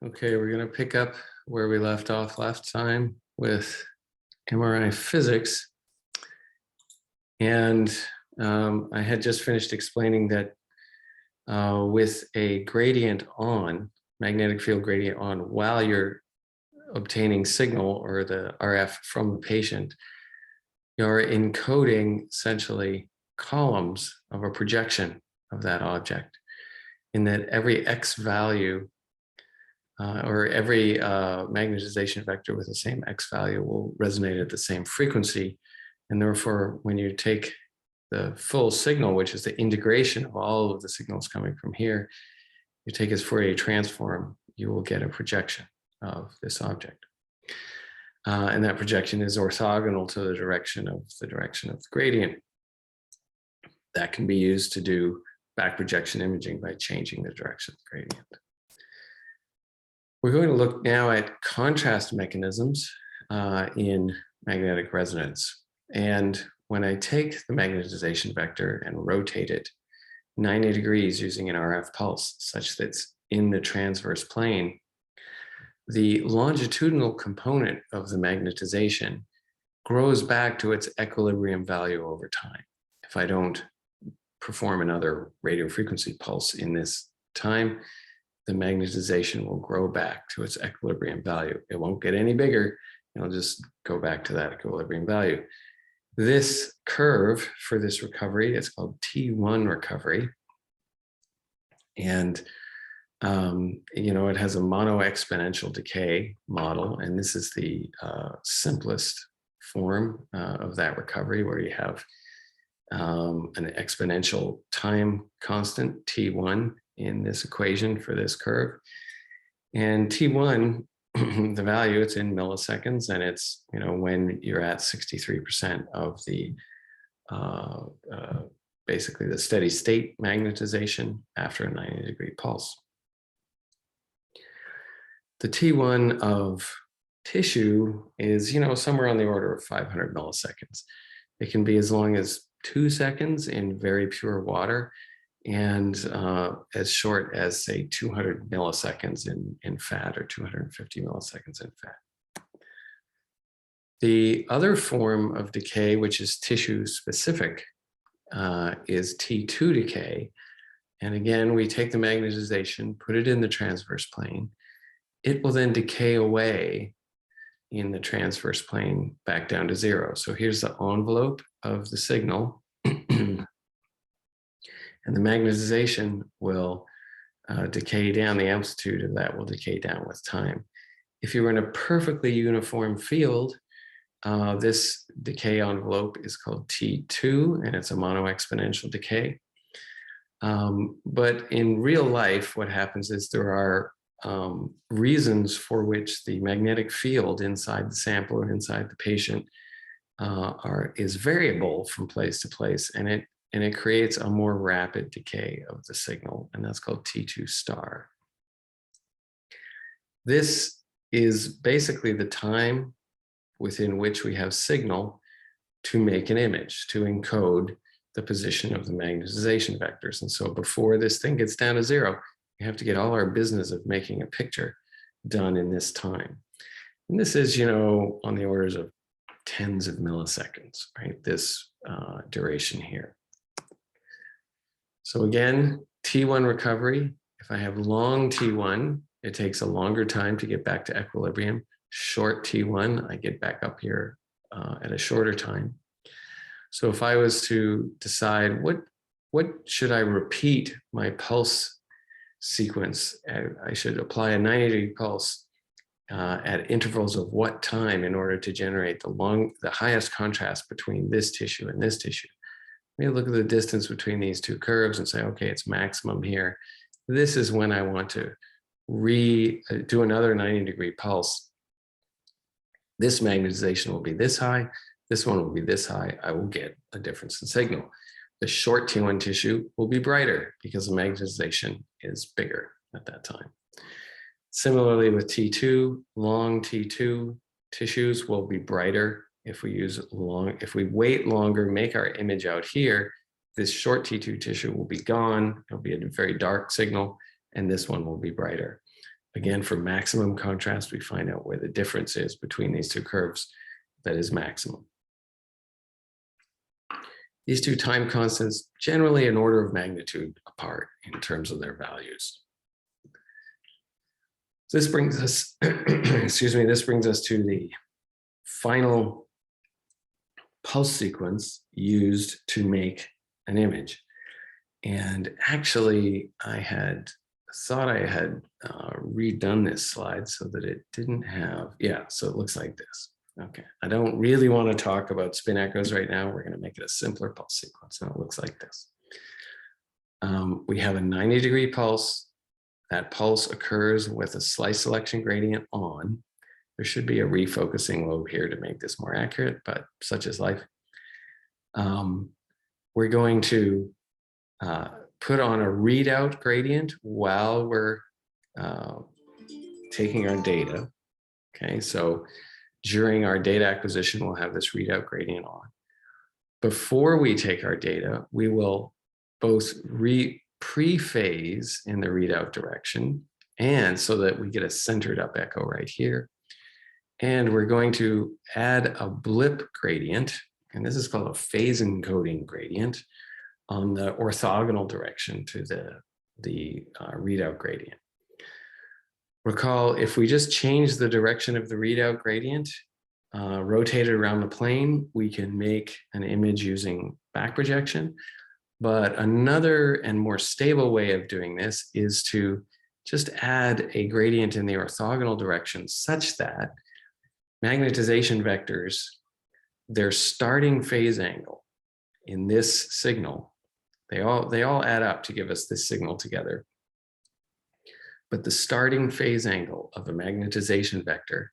Okay, we're going to pick up where we left off last time with MRI physics. And I had just finished explaining that with a gradient on, magnetic field gradient on, while you're obtaining signal or the RF from the patient, you're encoding essentially columns of a projection of that object, in that every X value or every magnetization vector with the same X value will resonate at the same frequency. And therefore, when you take the full signal, which is the integration of all of the signals coming from here, you take its Fourier transform, you will get a projection of this object. And that projection is orthogonal to the direction of the gradient. That can be used to do back projection imaging by changing the direction of the gradient. We're going to look now at contrast mechanisms in magnetic resonance. And when I take the magnetization vector and rotate it 90 degrees using an RF pulse such that it's in the transverse plane, the longitudinal component of the magnetization grows back to its equilibrium value over time. If I don't perform another radio frequency pulse in this time, the magnetization will grow back to its equilibrium value. It won't get any bigger. It'll just go back to that equilibrium value. This curve for this recovery is called T1 recovery. And, it has a mono-exponential decay model. And this is the simplest form of that recovery, where you have an exponential time constant, T1, in this equation for this curve. And T1, the value, it's in milliseconds, and it's, when you're at 63% of the, basically the steady state magnetization after a 90-degree pulse. The T1 of tissue is, somewhere on the order of 500 milliseconds. It can be as long as 2 seconds in very pure water, and as short as, say, 200 milliseconds in fat, or 250 milliseconds in fat. The other form of decay, which is tissue specific, is T2 decay. And again, we take the magnetization, put it in the transverse plane. It will then decay away in the transverse plane back down to zero. So here's the envelope of the signal. And the magnetization will decay down. The amplitude of that will decay down with time. If you were in a perfectly uniform field, this decay envelope is called T2, and it's a mono-exponential decay. But in real life, what happens is there are reasons for which the magnetic field inside the sample or inside the patient is variable from place to place, and it creates a more rapid decay of the signal, and that's called T2 star. This is basically the time within which we have signal to make an image, to encode the position of the magnetization vectors. And so before this thing gets down to zero, we have to get all our business of making a picture done in this time. And this is, on the orders of tens of milliseconds, right? This duration here. So again, T1 recovery, if I have long T1, it takes a longer time to get back to equilibrium. Short T1, I get back up here at a shorter time. So if I was to decide what should I repeat my pulse sequence, I should apply a 90-degree pulse at intervals of what time in order to generate the highest contrast between this tissue and this tissue. We look at the distance between these two curves and say, okay, it's maximum here. This is when I want to do another 90-degree pulse. This magnetization will be this high. This one will be this high. I will get a difference in signal. The short T1 tissue will be brighter because the magnetization is bigger at that time. Similarly with T2, long T2 tissues will be brighter. If we wait longer, make our image out here, this short T2 tissue will be gone. It'll be a very dark signal, and this one will be brighter. again, for maximum contrast, we find out where the difference is between these two curves that is maximum. These two time constants generally an order of magnitude apart in terms of their values. This brings us, excuse me, this brings us to the final pulse sequence used to make an image. And actually, I had thought I had redone this slide so that it didn't have, yeah, so it looks like this. Okay, I don't really want to talk about spin echoes right now. We're going to make it a simpler pulse sequence, and it looks like this. We have a 90-degree pulse. That pulse occurs with a slice selection gradient on. There should be a refocusing lobe here to make this more accurate, but such is life. We're going to put on a readout gradient while we're taking our data. Okay, so during our data acquisition, we'll have this readout gradient on. Before we take our data, we will both pre-phase in the readout direction, and so that we get a centered up echo right here. And we're going to add a blip gradient, and this is called a phase encoding gradient, on the orthogonal direction to the readout gradient. Recall, if we just change the direction of the readout gradient, rotate it around the plane, we can make an image using back projection. But another and more stable way of doing this is to just add a gradient in the orthogonal direction such that magnetization vectors, their starting phase angle in this signal, they all add up to give us this signal together. But the starting phase angle of a magnetization vector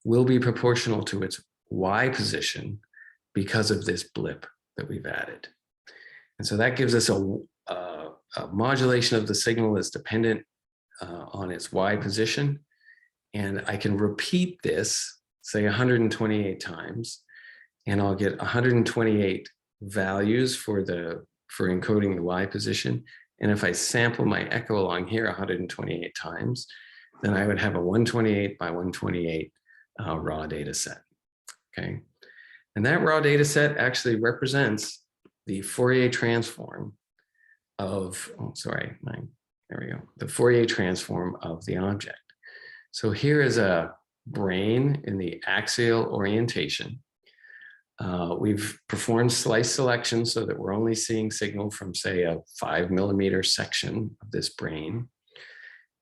will be proportional to its y position because of this blip that we've added. And so that gives us a modulation of the signal that's dependent on its y position. And I can repeat this, say 128 times, and I'll get 128 values for encoding the y position. And if I sample my echo along here 128 times, then I would have a 128 by 128 raw data set. Okay, and that raw data set actually represents the Fourier transform of, there we go, the Fourier transform of the object. So here is a brain in the axial orientation. We've performed slice selection so that we're only seeing signal from, say, a 5mm section of this brain.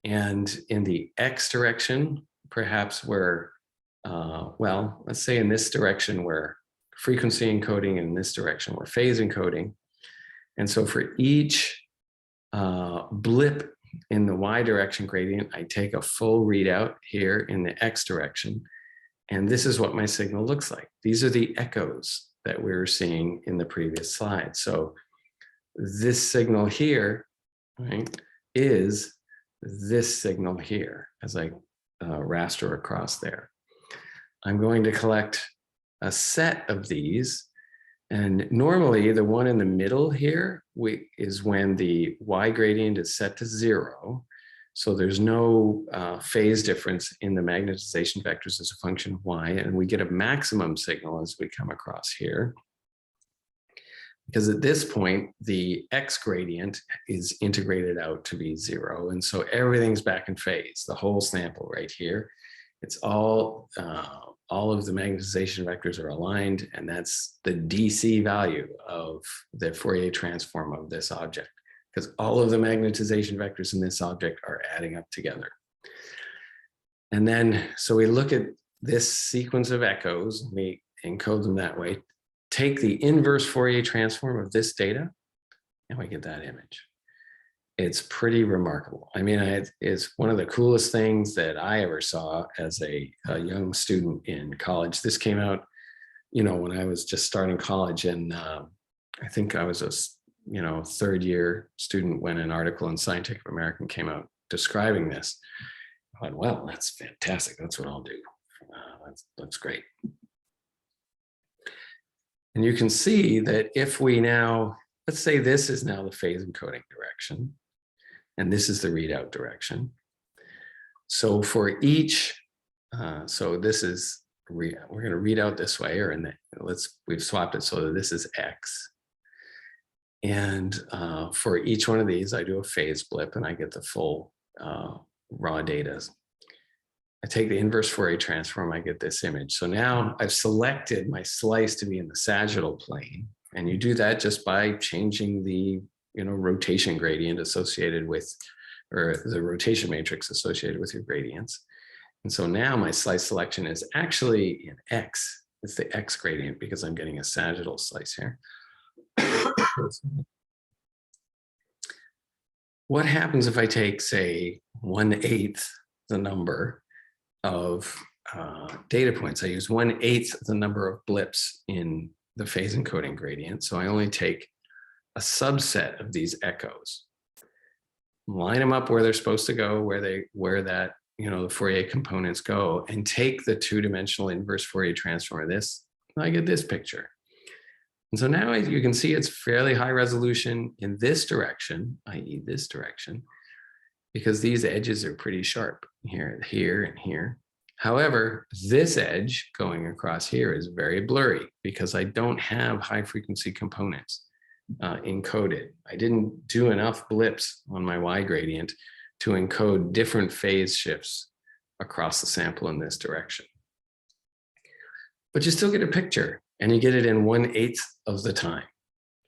And in the X direction, perhaps we're, well, let's say in this direction, we're frequency encoding, and in this direction, we're phase encoding. And so for each blip in the Y direction gradient, I take a full readout here in the X direction. And this is what my signal looks like. These are the echoes that we were seeing in the previous slide. So this signal here, right, is this signal here as I raster across there. I'm going to collect a set of these. And normally the one in the middle here is when the Y gradient is set to 0. So there's no phase difference in the magnetization vectors as a function of Y, and we get a maximum signal as we come across here. Because at this point, the X gradient is integrated out to be 0, and so everything's back in phase, the whole sample right here. It's all of the magnetization vectors are aligned, and that's the DC value of the Fourier transform of this object, because all of the magnetization vectors in this object are adding up together. And then, so we look at this sequence of echoes, we encode them that way, take the inverse Fourier transform of this data, and we get that image. It's pretty remarkable. I mean, it's one of the coolest things that I ever saw as a young student in college. This came out, you know, when I was just starting college, and I think I was a third year student when an article in Scientific American came out describing this. I thought, well, that's fantastic. That's what I'll do. That's great. And you can see that if we now, let's say this is now the phase encoding direction, and this is the readout direction. So for each, so this is, we're going to read out this way, or in the, we've swapped it so that this is X. And for each one of these, I do a phase blip and I get the full raw data. I take the inverse Fourier transform, I get this image. So now I've selected my slice to be in the sagittal plane. And you do that just by changing the rotation gradient associated with, or the rotation matrix associated with your gradients. And so now my slice selection is actually in X. It's the X gradient because I'm getting a sagittal slice here. What happens if I take, say, 1/8 the number of data points? I use 1/8 the number of blips in the phase encoding gradient. So I only take a subset of these echoes, line them up where they're supposed to go, where that, the Fourier components go, and take the two-dimensional inverse Fourier transform of this, I get this picture. And so now you can see it's fairly high resolution in this direction, i.e. this direction, because these edges are pretty sharp here, here, and here. However, this edge going across here is very blurry because I don't have high frequency components encoded. I didn't do enough blips on my Y gradient to encode different phase shifts across the sample in this direction. But you still get a picture, and you get it in 1/8 of the time,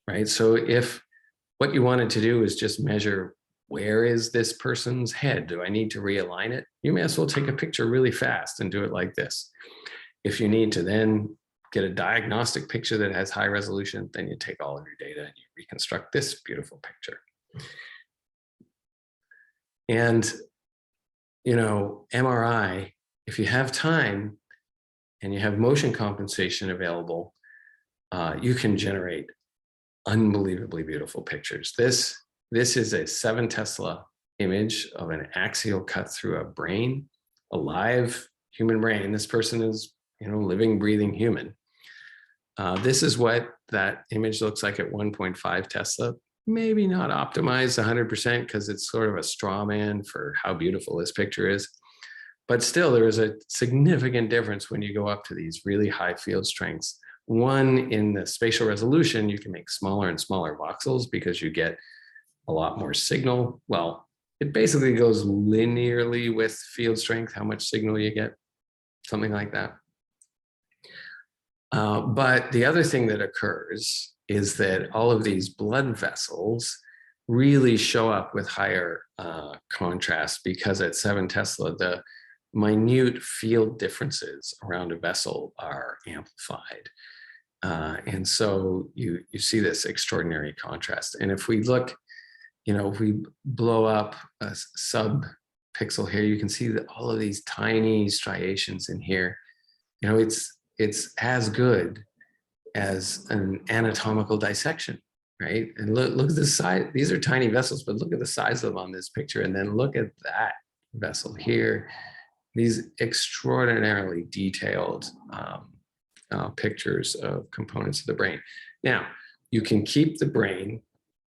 right? So if what you wanted to do is just measure, where is this person's head? Do I need to realign it? You may as well take a picture really fast and do it like this. If you need to then get a diagnostic picture that has high resolution, then you take all of your data and you reconstruct this beautiful picture. And, MRI, if you have time and you have motion compensation available, you can generate unbelievably beautiful pictures. This is a 7 Tesla image of an axial cut through a brain, a live human brain. This person is, living, breathing human. This is what that image looks like at 1.5 Tesla. Maybe not optimized 100% because it's sort of a straw man for how beautiful this picture is. But still, there is a significant difference when you go up to these really high field strengths. One, in the spatial resolution, you can make smaller and smaller voxels because you get a lot more signal. Well, it basically goes linearly with field strength, how much signal you get, something like that. But the other thing that occurs is that all of these blood vessels really show up with higher contrast because at 7 Tesla, the minute field differences around a vessel are amplified. And so you see this extraordinary contrast. And if we look, if we blow up a sub-pixel here, you can see that all of these tiny striations in here, it's as good as an anatomical dissection, right? And look at the size. These are tiny vessels, but look at the size of them on this picture. And then look at that vessel here. These extraordinarily detailed pictures of components of the brain. Now, you can keep the brain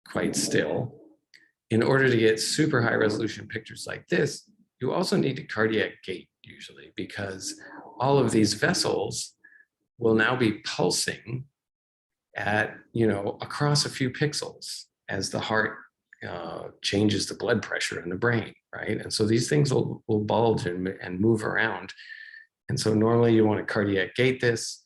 quite still. In order to get super high resolution pictures like this, you also need a cardiac gate usually, because all of these vessels will now be pulsing at, across a few pixels as the heart changes the blood pressure in the brain, right? And so these things will bulge and move around. And so normally you want to cardiac gate this.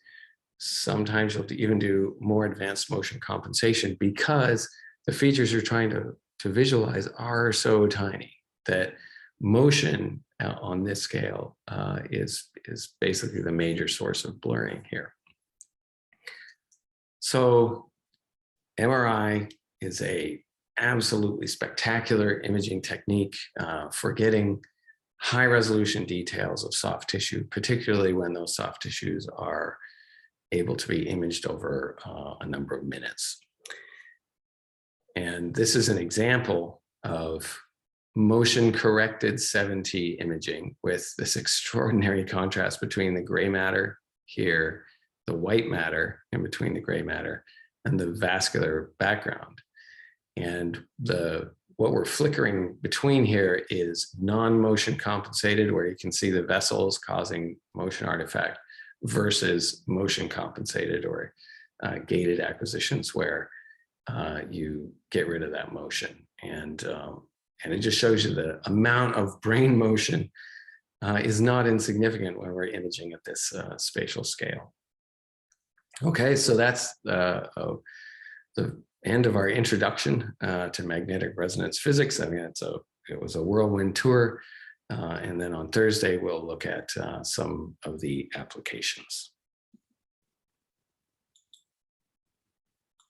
Sometimes you'll even do more advanced motion compensation because the features you're trying to visualize are so tiny that motion on this scale is basically the major source of blurring here. So MRI is a absolutely spectacular imaging technique for getting high resolution details of soft tissue, particularly when those soft tissues are able to be imaged over a number of minutes. And this is an example of motion corrected 7T imaging with this extraordinary contrast between the gray matter here, the white matter in between the gray matter, and the vascular background. And the what we're flickering between here is non-motion compensated, where you can see the vessels causing motion artifact, versus motion compensated or gated acquisitions, where you get rid of that motion. And it just shows you the amount of brain motion is not insignificant when we're imaging at this spatial scale. Okay, so that's the end of our introduction to magnetic resonance physics. I mean, it was a whirlwind tour. And then on Thursday, we'll look at some of the applications.